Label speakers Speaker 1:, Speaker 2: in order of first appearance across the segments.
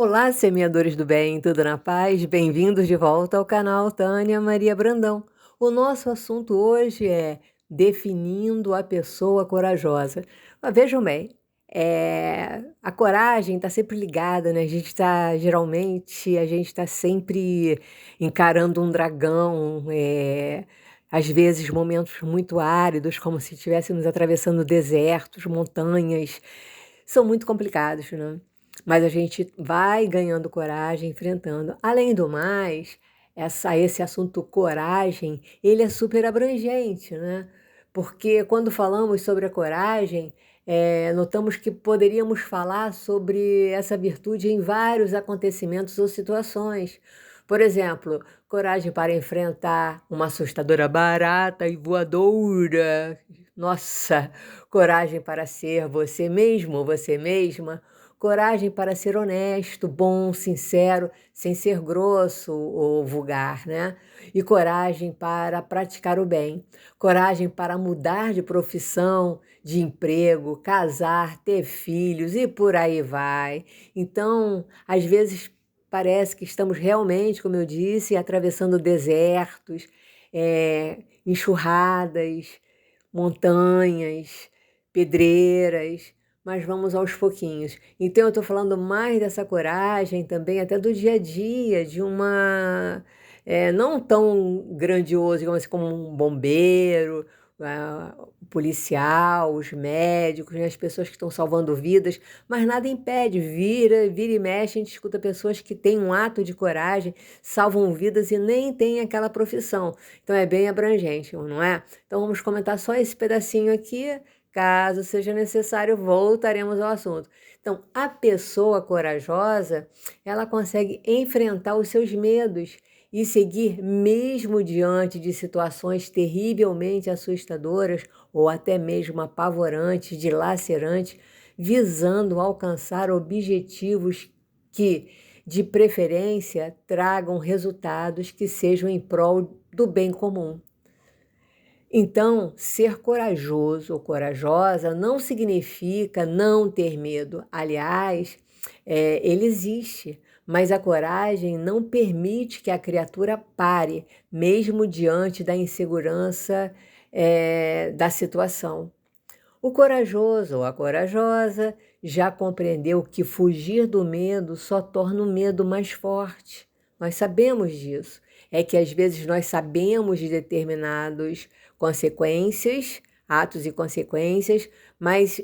Speaker 1: Olá, semeadores do bem, tudo na paz? Bem-vindos de volta ao canal Tânia Maria Brandão. O nosso assunto hoje é definindo a pessoa corajosa. Mas vejam bem, a coragem está sempre ligada, né? A gente está sempre encarando um dragão, às vezes momentos muito áridos, como se estivéssemos atravessando desertos, montanhas. São muito complicados, né? Mas a gente vai ganhando coragem, enfrentando. Além do mais, esse assunto coragem, ele é super abrangente, né? Porque quando falamos sobre a coragem, notamos que poderíamos falar sobre essa virtude em vários acontecimentos ou situações. Por exemplo, coragem para enfrentar uma assustadora barata e voadora. Nossa, coragem para ser você mesmo, você mesma. Coragem para ser honesto, bom, sincero, sem ser grosso ou vulgar, né? E coragem para praticar o bem. Coragem para mudar de profissão, de emprego, casar, ter filhos e por aí vai. Então, às vezes parece que estamos realmente, como eu disse, atravessando desertos, enxurradas, montanhas, pedreiras, mas vamos aos pouquinhos. Então, eu estou falando mais dessa coragem também, até do dia a dia, de uma. Não tão grandioso, digamos assim, como um bombeiro, o policial, os médicos, né, as pessoas que estão salvando vidas, mas nada impede, vira e mexe, a gente escuta pessoas que têm um ato de coragem, salvam vidas e nem têm aquela profissão. Então, é bem abrangente, não é? Então, vamos comentar só esse pedacinho aqui. Caso seja necessário, voltaremos ao assunto. Então, a pessoa corajosa, ela consegue enfrentar os seus medos e seguir mesmo diante de situações terrivelmente assustadoras ou até mesmo apavorantes, dilacerantes, visando alcançar objetivos que, de preferência, tragam resultados que sejam em prol do bem comum. Então, ser corajoso ou corajosa não significa não ter medo. Aliás, ele existe, mas a coragem não permite que a criatura pare, mesmo diante da insegurança, da situação. O corajoso ou a corajosa já compreendeu que fugir do medo só torna o medo mais forte. Nós sabemos disso. É que às vezes nós sabemos de determinadas consequências, atos e consequências, mas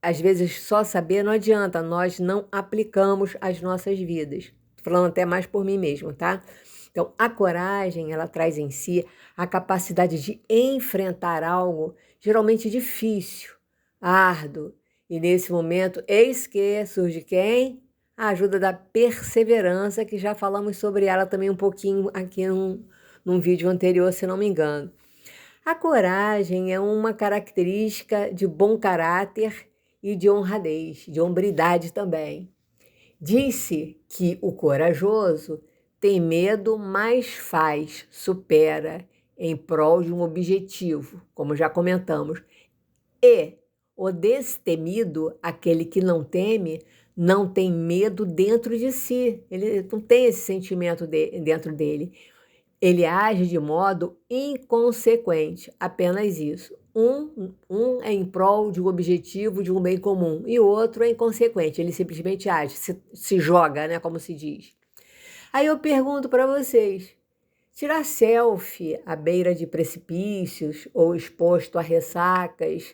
Speaker 1: às vezes só saber não adianta, nós não aplicamos às nossas vidas. Estou falando até mais por mim mesmo, tá? Então, a coragem, ela traz em si a capacidade de enfrentar algo geralmente difícil, árduo. E nesse momento, eis que surge quem? A ajuda da perseverança, que já falamos sobre ela também um pouquinho aqui num vídeo anterior, se não me engano. A coragem é uma característica de bom caráter e de honradez, de hombridade também. Diz-se que o corajoso tem medo, mas faz, supera em prol de um objetivo, como já comentamos. E o destemido, aquele que não teme, não tem medo dentro de si. Ele não tem esse sentimento dentro dele. Ele age de modo inconsequente, apenas isso. Um é em prol de um objetivo, de um bem comum, e o outro é inconsequente, ele simplesmente age, se joga, né, como se diz. Aí eu pergunto para vocês, tirar selfie à beira de precipícios ou exposto a ressacas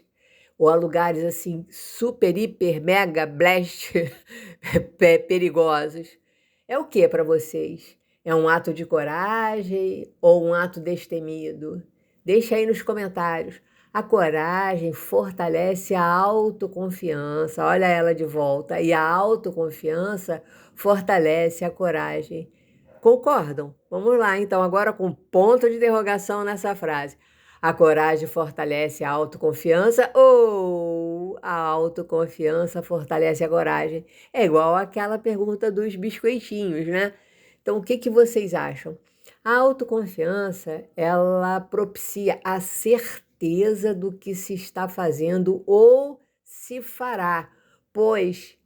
Speaker 1: ou a lugares assim super, hiper, mega, blast perigosos, é o que para vocês? É um ato de coragem ou um ato destemido? Deixa aí nos comentários. A coragem fortalece a autoconfiança, olha ela de volta, e a autoconfiança fortalece a coragem. Concordam? Vamos lá, então, agora com ponto de interrogação nessa frase. A coragem fortalece a autoconfiança ou a autoconfiança fortalece a coragem? É igual àquela pergunta dos biscoitinhos, né? Então, o que vocês acham? A autoconfiança, ela propicia a certeza do que se está fazendo ou se fará, pois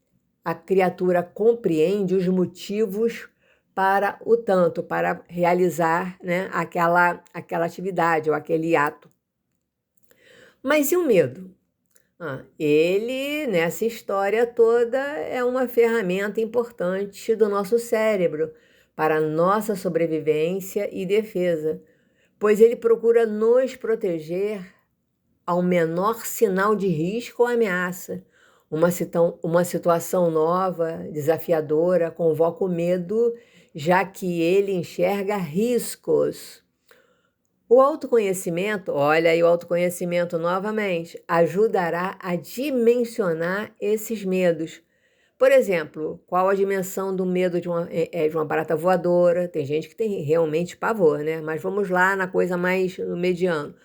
Speaker 1: a criatura compreende os motivos para o tanto, para realizar, né, aquela atividade ou aquele ato. Mas e o medo? Ele, nessa história toda, é uma ferramenta importante do nosso cérebro para a nossa sobrevivência e defesa, pois ele procura nos proteger ao menor sinal de risco ou ameaça. Uma situação nova, desafiadora, convoca o medo, já que ele enxerga riscos. O autoconhecimento, olha aí o autoconhecimento novamente, ajudará a dimensionar esses medos. Por exemplo, qual a dimensão do medo de uma barata voadora? Tem gente que tem realmente pavor, né? Mas vamos lá na coisa mais no mediano.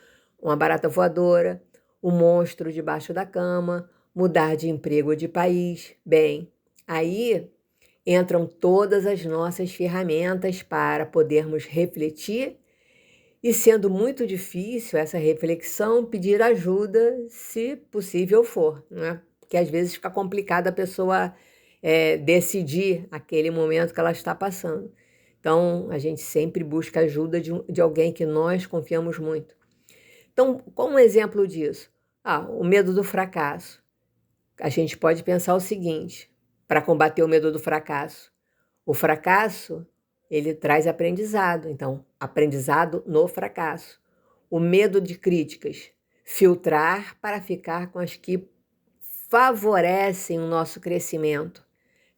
Speaker 1: Uma barata voadora, o monstro debaixo da cama, mudar de emprego ou de país. Bem, aí entram todas as nossas ferramentas para podermos refletir e, sendo muito difícil essa reflexão, pedir ajuda, se possível for, né? Porque às vezes fica complicado a pessoa decidir aquele momento que ela está passando. Então, a gente sempre busca ajuda de alguém que nós confiamos muito. Então, como exemplo disso? O medo do fracasso. A gente pode pensar o seguinte, para combater o medo do fracasso. O fracasso, ele traz aprendizado, então, aprendizado no fracasso. O medo de críticas, filtrar para ficar com as que favorecem o nosso crescimento.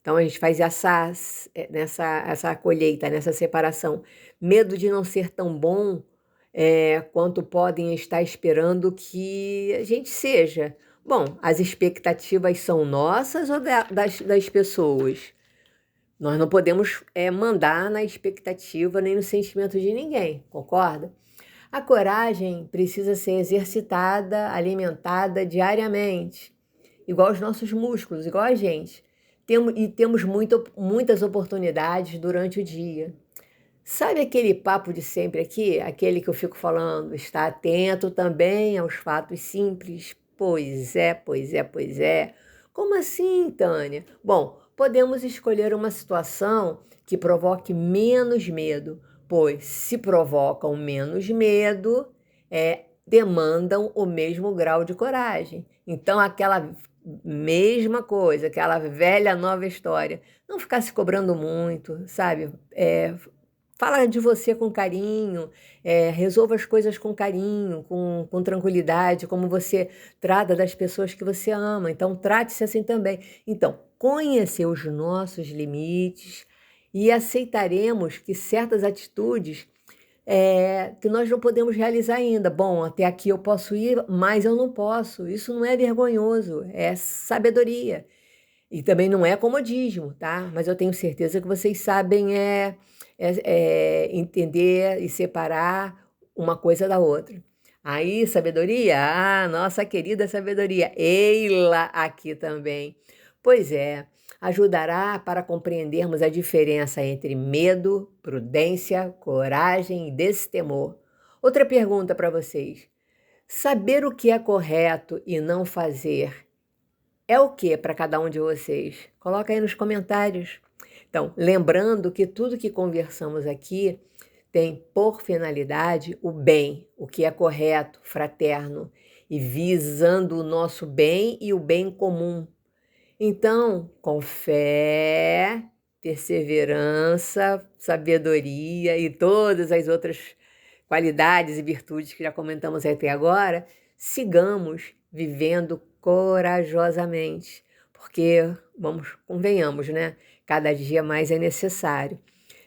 Speaker 1: Então, a gente faz essa colheita, nessa separação. Medo de não ser tão bom quanto podem estar esperando que a gente seja. Bom, as expectativas são nossas ou das pessoas? Nós não podemos mandar na expectativa nem no sentimento de ninguém, concorda? A coragem precisa ser exercitada, alimentada diariamente, igual os nossos músculos, igual a gente. Temos muitas oportunidades durante o dia. Sabe aquele papo de sempre aqui? Aquele que eu fico falando, está atento também aos fatos simples? Pois é, pois é, pois é. Como assim, Tânia? Bom, podemos escolher uma situação que provoque menos medo, pois se provocam menos medo, demandam o mesmo grau de coragem. Então, aquela mesma coisa, aquela velha nova história, não ficar se cobrando muito, sabe? Fala de você com carinho, resolva as coisas com carinho, com tranquilidade, como você trata das pessoas que você ama. Então, trate-se assim também. Então, conhecer os nossos limites e aceitaremos que certas atitudes que nós não podemos realizar ainda. Bom, até aqui eu posso ir, mas eu não posso. Isso não é vergonhoso, é sabedoria. E também não é comodismo, tá? Mas eu tenho certeza que vocês sabem entender e separar uma coisa da outra. Aí, sabedoria? Nossa querida sabedoria, ei-la aqui também. Pois é, ajudará para compreendermos a diferença entre medo, prudência, coragem e destemor. Outra pergunta para vocês. Saber o que é correto e não fazer é o que para cada um de vocês? Coloca aí nos comentários. Então, lembrando que tudo que conversamos aqui tem por finalidade o bem, o que é correto, fraterno, e visando o nosso bem e o bem comum. Então, com fé, perseverança, sabedoria e todas as outras qualidades e virtudes que já comentamos até agora, sigamos vivendo corajosamente, porque, convenhamos, né? Cada dia mais é necessário.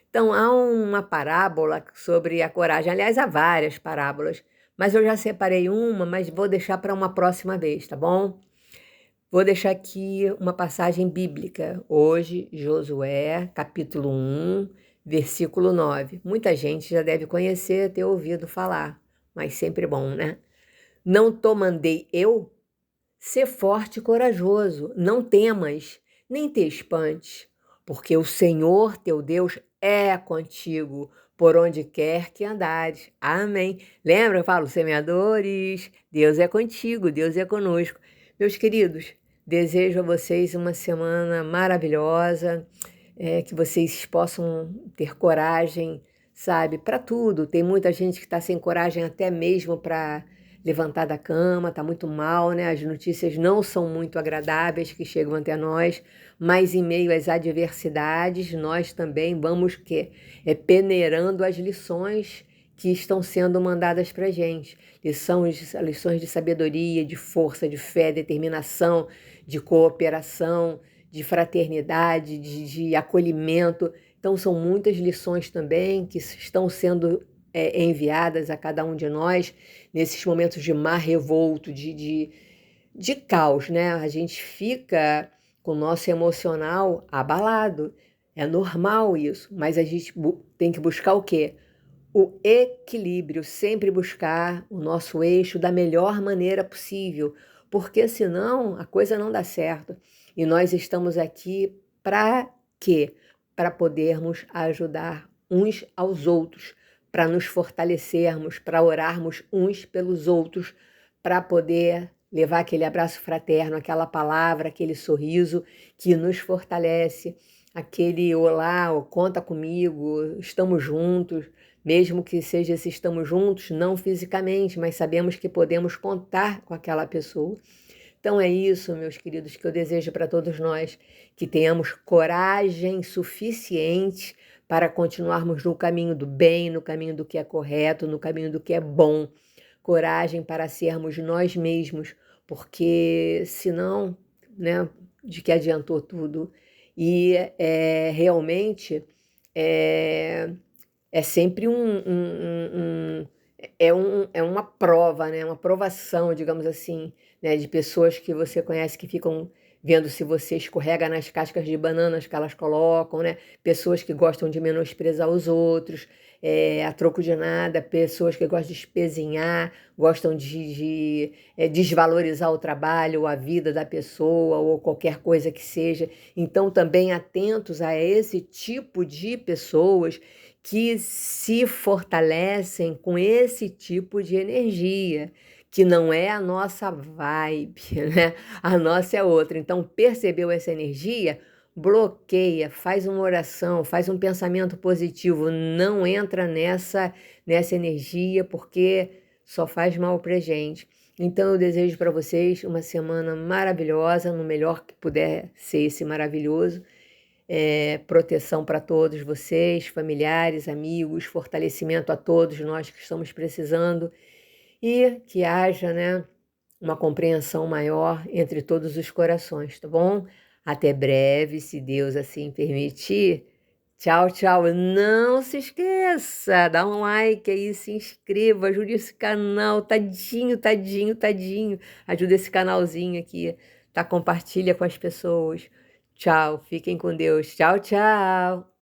Speaker 1: Então, há uma parábola sobre a coragem. Aliás, há várias parábolas, mas eu já separei uma, mas vou deixar para uma próxima vez, tá bom? Vou deixar aqui uma passagem bíblica. Hoje, Josué, capítulo 1, versículo 9. Muita gente já deve conhecer, ter ouvido falar, mas sempre bom, né? Não te mandei eu? Sê forte e corajoso, não temas, nem te espantes, porque o Senhor teu Deus é contigo, por onde quer que andares. Amém. Lembra, eu falo, semeadores, Deus é contigo, Deus é conosco. Meus queridos, Desejo a vocês uma semana maravilhosa, que vocês possam ter coragem, sabe, para tudo. Tem muita gente que está sem coragem até mesmo para levantar da cama, está muito mal, né? As notícias não são muito agradáveis que chegam até nós, mas em meio às adversidades, nós também vamos peneirando as lições que estão sendo mandadas para a gente. Lições de sabedoria, de força, de fé, determinação, de cooperação, de fraternidade, de acolhimento. Então, são muitas lições também que estão sendo enviadas a cada um de nós nesses momentos de mar revolto, de caos, né? A gente fica com o nosso emocional abalado. É normal isso, mas a gente tem que buscar o quê? O equilíbrio, sempre buscar o nosso eixo da melhor maneira possível, porque senão a coisa não dá certo. E nós estamos aqui para quê? Para podermos ajudar uns aos outros, para nos fortalecermos, para orarmos uns pelos outros, para poder levar aquele abraço fraterno, aquela palavra, aquele sorriso que nos fortalece, aquele olá, conta comigo, estamos juntos. Mesmo que seja se estamos juntos, não fisicamente, mas sabemos que podemos contar com aquela pessoa. Então é isso, meus queridos, que eu desejo para todos nós, que tenhamos coragem suficiente para continuarmos no caminho do bem, no caminho do que é correto, no caminho do que é bom. Coragem para sermos nós mesmos, porque senão, né, de que adiantou tudo? E realmente é sempre é uma prova, né? Uma provação, digamos assim, né? De pessoas que você conhece que ficam vendo se você escorrega nas cascas de bananas que elas colocam, né? Pessoas que gostam de menosprezar os outros, a troco de nada, pessoas que gostam de espezinhar, gostam de desvalorizar o trabalho, ou a vida da pessoa, ou qualquer coisa que seja. Então, também atentos a esse tipo de pessoas que se fortalecem com esse tipo de energia, que não é a nossa vibe, né? A nossa é outra. Então, percebeu essa energia? Bloqueia, faz uma oração, faz um pensamento positivo, não entra nessa energia, porque só faz mal pra gente. Então, eu desejo para vocês uma semana maravilhosa, no melhor que puder ser esse maravilhoso. Proteção para todos vocês, familiares, amigos, fortalecimento a todos nós que estamos precisando e que haja, né, uma compreensão maior entre todos os corações, tá bom? Até breve, se Deus assim permitir. Tchau, tchau. Não se esqueça, dá um like aí, se inscreva, ajude esse canal, tadinho, tadinho, tadinho. Ajuda esse canalzinho aqui, tá? Compartilha com as pessoas. Tchau, fiquem com Deus. Tchau, tchau.